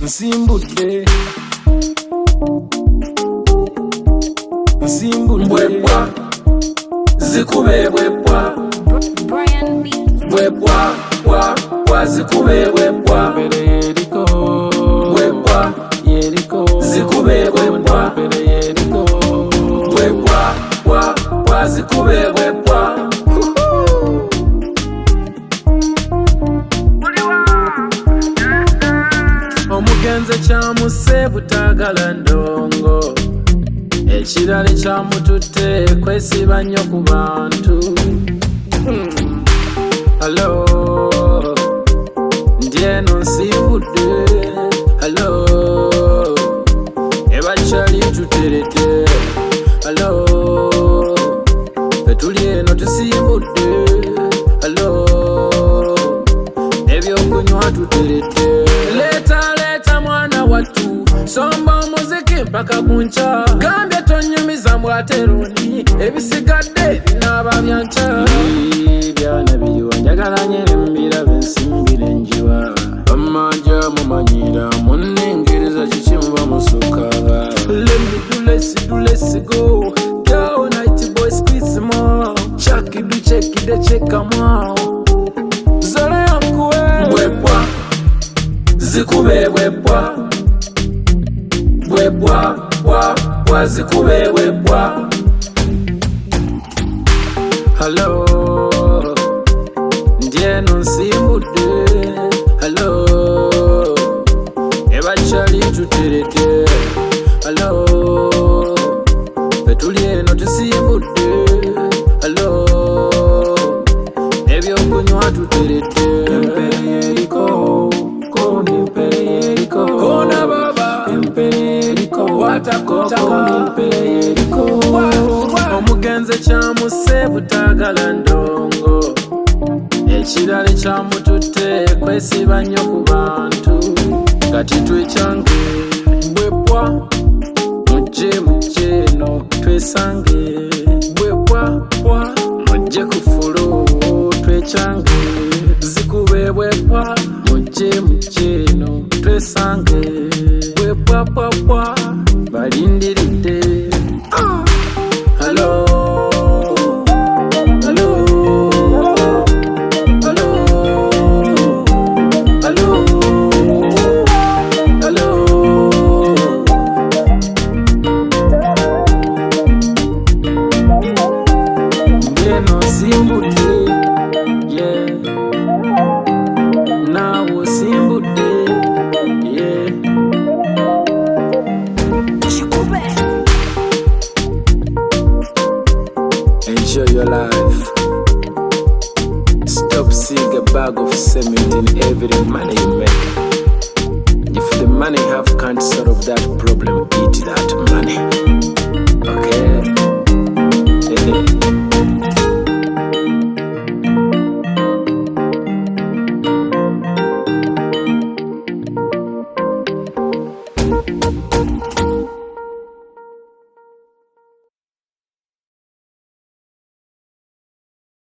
Nsimbudde Bwebwa zikube bwebwa Bwebwa bwa bwa zikube bwebwa Bwebwa zikube bwebwa Bwebwa bwa bwa zikube bwebwa Omugenze kyamuse butagala ndongo Ekirala kyamututte kwesiba nnyo ku bantu Hello Ndi eno nsiibudde Hello Ebakyali tuteredde Hello Fetuli eno tusiibudde Hello Ebyokunywa tuteredde Leta mwana wattu Somba omuziki mpaka kunca Gambye tonyumiza mbwateroni Ebisigadde binaaba byanca Byana biriwa njagala nyere mbirabe nsimbire njiwa Amanja mumanyira munengereza kikimuba musukaga Let me do let's go Go night boy squeeze more Chuck it do check it check come out Zara yankuwe Bwebwa zikube bwebwa Bwebwa bwa bwa zikube bwebwa Hello Ndi eno nsimbudde Hello Ebakyali tuteredde Hello Fetuli eno tusiibudde Hello Ebyokunywa tuteredde Empere yeriko Komi empere yeriko Kona baba Empere yeriko Watakotaka Empere yeriko Omugenze kyamuse butagala ndongo Ekirala kyamututte kwesiba nnyo ku bantu Kati twekyange Bwebwa mujje eno twesange Bwebwa mujje ku fulo twekyange Zikube bwebwa mujje eno twesange Bwebwa balindiridde Hello Enjoy your life. Stop seeing a bag of cement in every money you make. If the money can't solve that problem, eat that money.